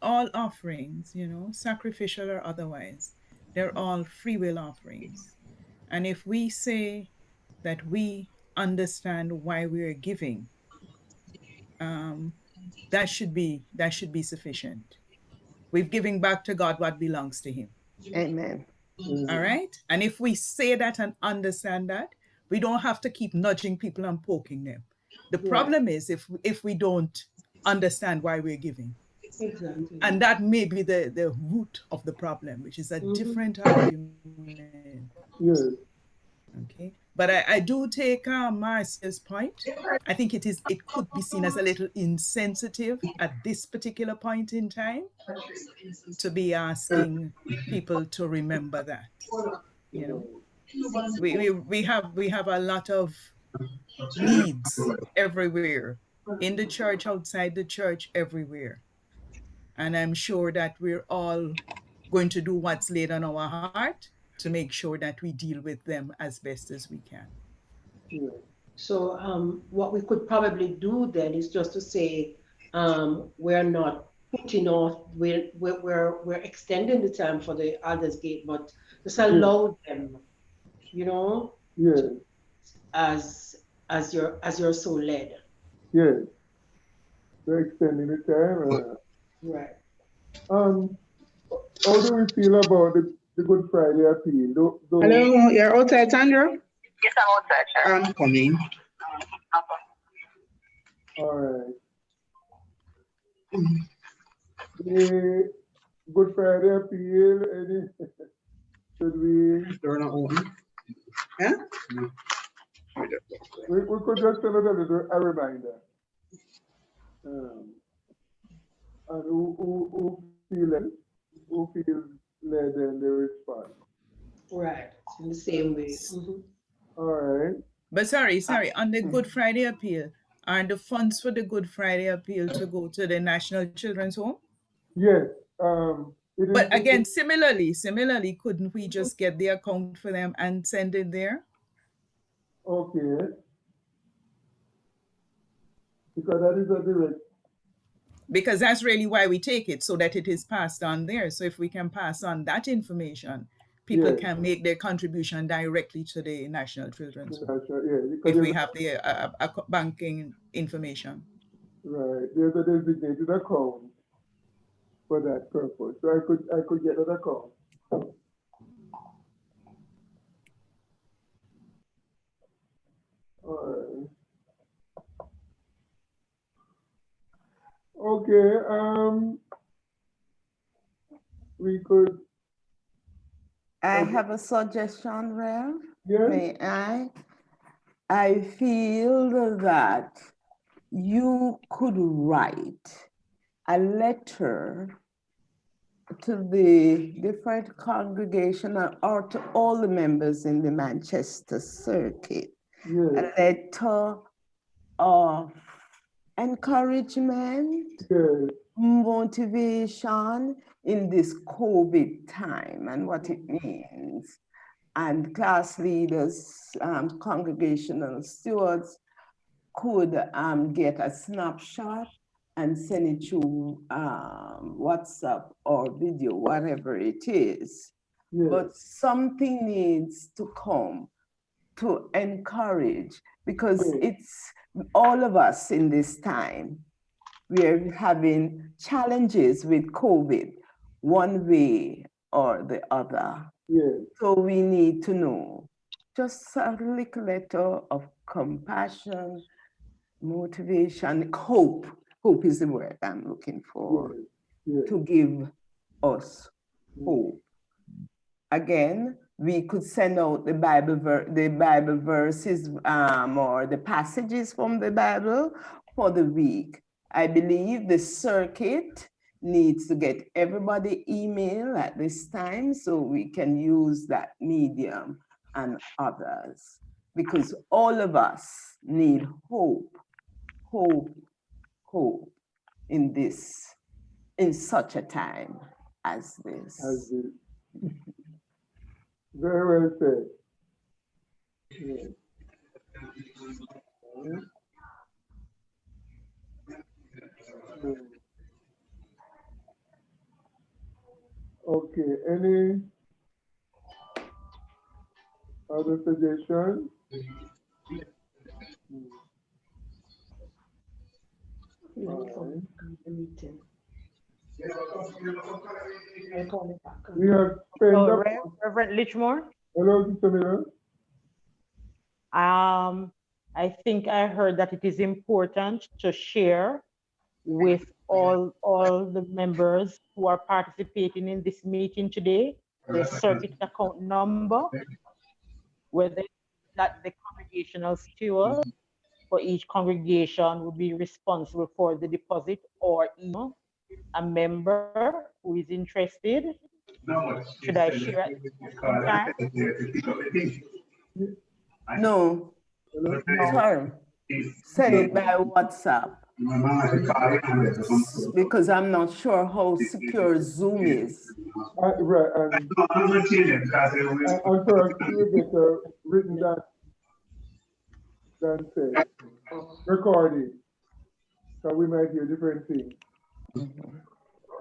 all offerings, sacrificial or otherwise, they're all free will offerings. And if we say that we understand why we're giving, um, that should be sufficient. We've given back to God what belongs to Him. Amen. All right. And if we say that and understand that, we don't have to keep nudging people and poking them. The problem is if we don't understand why we're giving. Exactly. And that may be the root of the problem, which is a different argument. Yes. Okay. But I do take Marcia's point. I think it could be seen as a little insensitive at this particular point in time to be asking people to remember that. We have a lot of needs everywhere, in the church, outside the church, everywhere. And I'm sure that we're all going to do what's laid on our heart to make sure that we deal with them as best as we can. Yeah. So what we could probably do then is just to say we're not putting off, we're extending the time for the Elders Gate, but just allow them, Yeah. as you're so led. Yeah. They're extending the time. Right. How do we feel about the Good Friday appeal? Hello, you're outside, Sandra? Yes, I'm outside, sir. I'm coming. All right. The Good Friday appeal, should we? Door not open. Yeah? We could just send a reminder. And who feels led and they respond. Right. In the same way. All right. But sorry, on the Good Friday appeal, are the funds for the Good Friday appeal to go to the National Children's Home? Yes. But again, similarly, couldn't we just get the account for them and send it there? Okay. Because that is a direct. Because that's really why we take it, so that it is passed on there. So if we can pass on that information, people can make their contribution directly to the National Children's Home. If we have the banking information. Right. There's a designated account for that purpose. So I could get an account. All right. Okay. We could. I have a suggestion, Rev. Yes. May I? I feel that you could write a letter to the different congregation or to all the members in the Manchester circuit. Yes. A letter of encouragement, Yes. motivation in this COVID time and what it means. And class leaders, congregational stewards could get a snapshot and send it to WhatsApp or video, whatever it is. Yes. But something needs to come to encourage, because it's all of us in this time. We're having challenges with COVID one way or the other. Yes. So we need to know just a little letter of compassion, motivation, hope. Hope is the word I'm looking for. Yes. Yes. To give us hope. Again, we could send out the Bible verses or the passages from the Bible for the week. I believe the circuit needs to get everybody email at this time so we can use that medium and others, because all of us need hope in such a time as this. Very well said. Yeah. Okay, any other suggestions? Alright. The meeting. I'll call it back. We have spent So, up. Reverend Lichmore, Hello, Sister Miller. I think I heard that it is important to share with all the members who are participating in this meeting today the circuit account number, whether that the congregational steward for each congregation will be responsible for the deposit, or email a member who is interested. Should I share at this time? No, Hello? No. sorry. Send it by WhatsApp because I'm not sure how secure Zoom is. Right, and I'm sure it will be better written than said. Recording, so we might hear different things.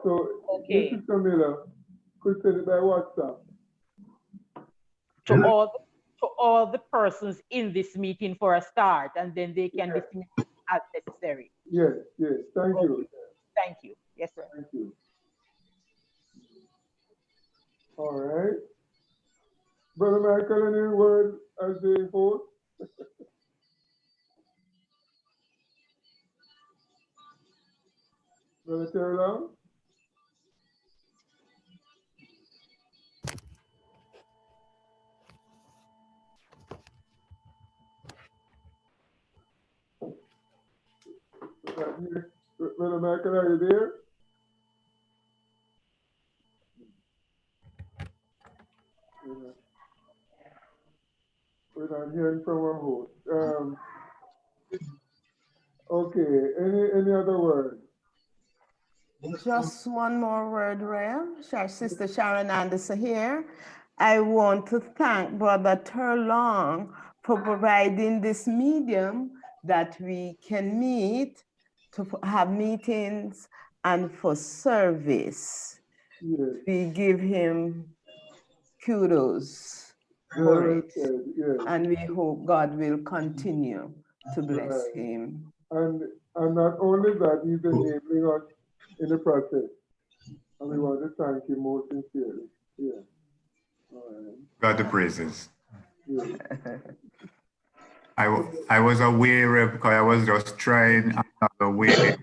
So, Okay. Sister Miller could send it by WhatsApp. To all the persons in this meeting for a start, and then they can dismiss as necessary. Yes, thank you. Thank you. Yes, sir. Thank you. All right. Brother Michael, any word as they host? Brother Terry Long? Brother Michael, are you there? We're not hearing from our host. Okay, any other word? Just one more word, Ram. Sister Sharon Anderson here. I want to thank Brother Turlong for providing this medium that we can meet, to have meetings, and for service. Yes. We give him kudos for it. Yes. And we hope God will continue to bless him. And not only that, he's enabling us in the process. And we want to thank him most sincerely. Yeah. All right. God the praises. Yeah. I was aware because I was just trying another way.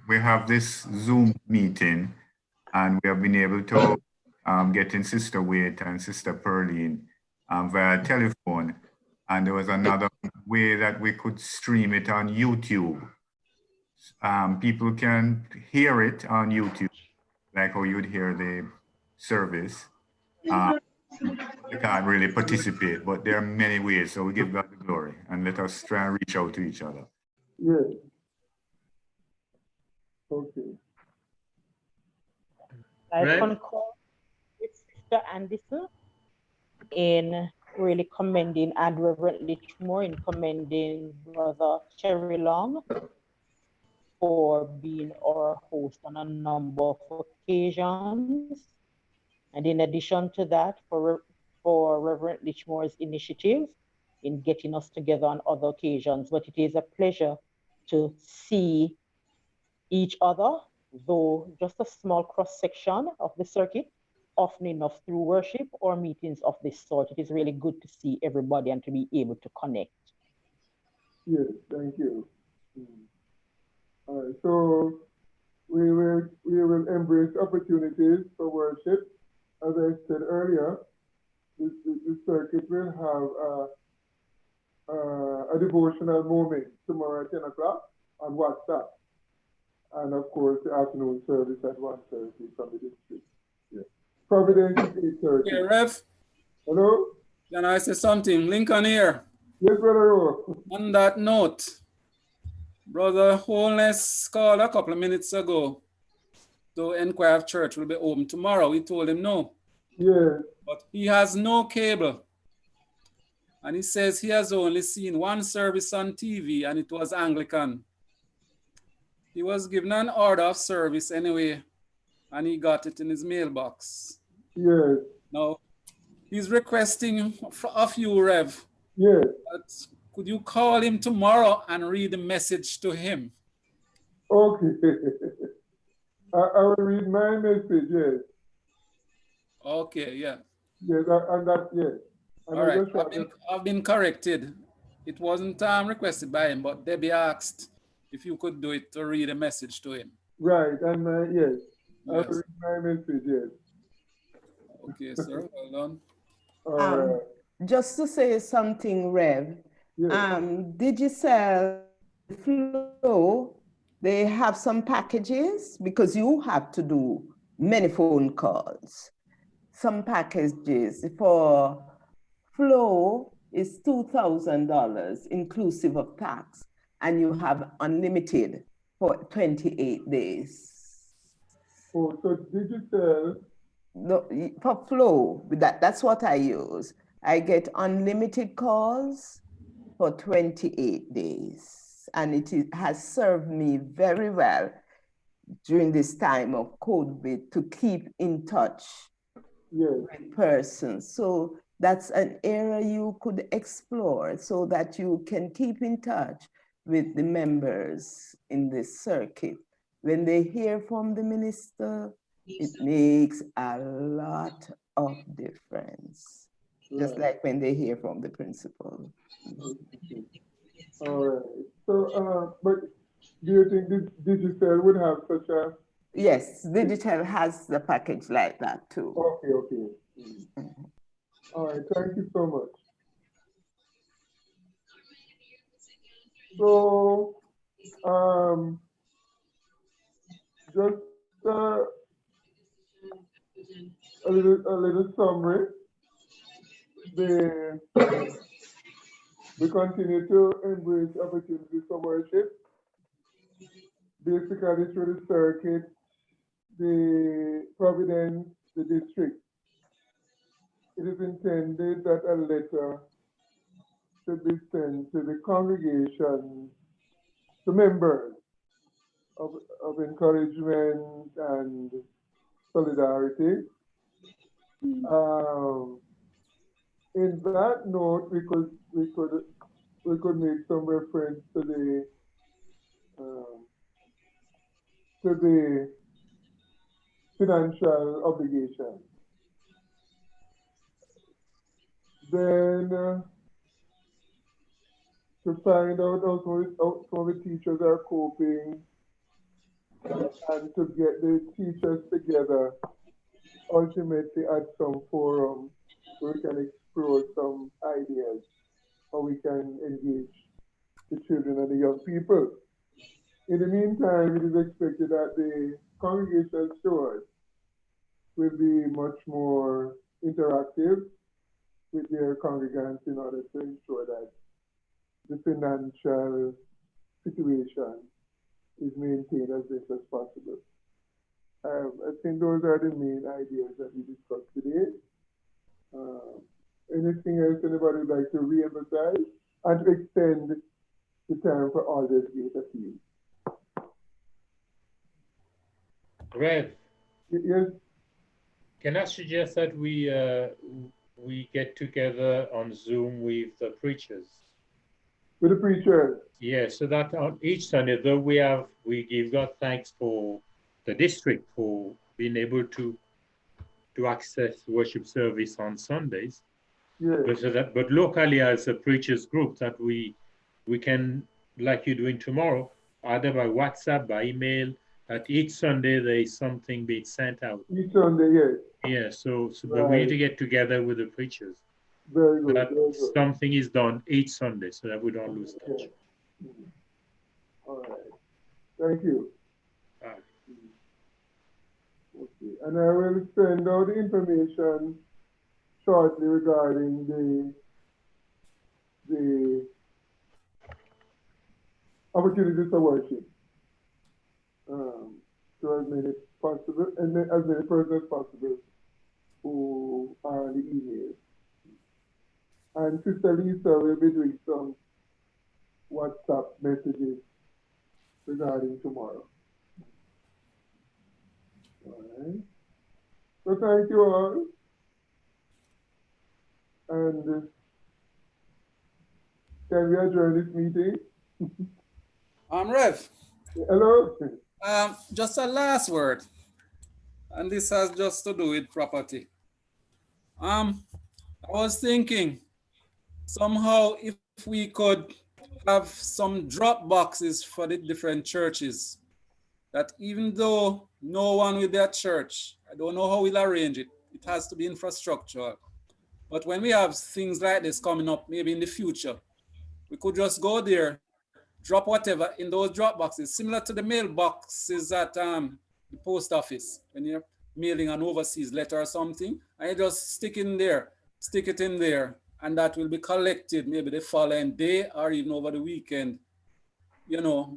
We have this Zoom meeting, and we have been able to get in Sister Wait and Sister Pearline via telephone. And there was another way that we could stream it on YouTube. People can hear it on YouTube, like how you'd hear the service. They can't really participate, but there are many ways. So we give God the glory, and let us try and reach out to each other. Yes. Okay. I concur with Sister Anderson in really commending, and Reverend Lichmore in commending Brother Cherry Long for being our host on a number of occasions. And in addition to that, for Reverend Lichmore's initiative in getting us together on other occasions. But it is a pleasure to see each other, though just a small cross-section of the circuit, often enough through worship or meetings of this sort. It is really good to see everybody and to be able to connect. Yes, thank you. All right, so we will embrace opportunities for worship. As I said earlier, the circuit will have a devotional moment tomorrow at 10 o'clock on WhatsApp. And of course, the afternoon service at 1:30 from the district. Yeah. Providence is 8:30. Yeah, Rev. Hello? Can I say something? Lincoln here. Yes, Brother Rowe. On that note, Brother Holness called a couple of minutes ago to inquire if church will be open tomorrow. We told him no. Yes. But he has no cable. And he says he has only seen one service on TV, and it was Anglican. He was given an order of service anyway, and he got it in his mailbox. Yes. Now, he's requesting of you, Rev. Yes. Could you call him tomorrow and read the message to him? Okay. I will read my message, yes. Okay, yeah. Yes, and that, yes. And All I right, just want to, I've been corrected. It wasn't requested by him, but Debbie asked if you could do it to read a message to him. right, and yes, I will Yes. read my message, yes. Okay, sir, well done. All right. Just to say something, Rev, Yes. Digicel Flow, they have some packages because you have to do many phone calls. Some packages for Flow is $2,000 inclusive of tax, and you have unlimited for 28 days. Oh, so Digicel, No, for Flow, that's what I use. I get unlimited calls for 28 days, and has served me very well during this time of COVID to keep in touch yes, with persons. So that's an area you could explore so that you can keep in touch with the members in this circuit. When they hear from the minister, it makes a lot of difference. Just right. like when they hear from the principal. Okay. All right. So, but do you think Digicel would have such a, Yes, digital has the package like that too. okay, okay. All right, thank you so much. So, just a little summary. The, we continue to embrace opportunities for worship, basically through the circuit, the Providence, the district. It is intended that a letter should be sent to the congregation, to members of encouragement and solidarity. Um, in that note, we could make some reference um, to the financial obligation. Then to find out how some of the teachers are coping and to get the teachers together ultimately at some forum where we can explore some ideas how we can engage the children and the young people. In the meantime, it is expected that the congregational stewards will be much more interactive with their congregants in order to ensure that the financial situation is maintained as best as possible. I think those are the main ideas that we discussed today. Uh, Anything else anybody would like to re-emphasize and to extend the time for all this gate appeal? Rev, Yes, can I suggest that we get together on Zoom with the preachers? with the preachers. Yeah, so that on each Sunday, though we give God thanks for the district for being able to access worship service on Sundays. Yes. But locally as a preachers group that we can, like you're doing tomorrow, either by WhatsApp, by email, that each Sunday there is something being sent out. Each Sunday, yes. Yeah, so Right. but we need to get together with the preachers. Very good. That very good. something is done each Sunday so that we don't lose touch. Yes. All right. Thank you. Okay. And I will send out the information shortly regarding the opportunities for worship to as many possible and as many persons as possible who are on the email. And Sister Lisa will be doing some WhatsApp messages regarding tomorrow. All right. So thank you all. And can we adjourn this meeting? Rev, Hello? just a last word, and this has just to do with property. I was thinking somehow if we could have some drop boxes for the different churches, that even though no one will be at church, I don't know how we'll arrange it. It has to be infrastructural. But when we have things like this coming up, maybe in the future, we could just go there, drop whatever in those drop boxes, similar to the mailboxes at the post office when you're mailing an overseas letter or something, and you just stick it in there, and that will be collected maybe the following day or even over the weekend, because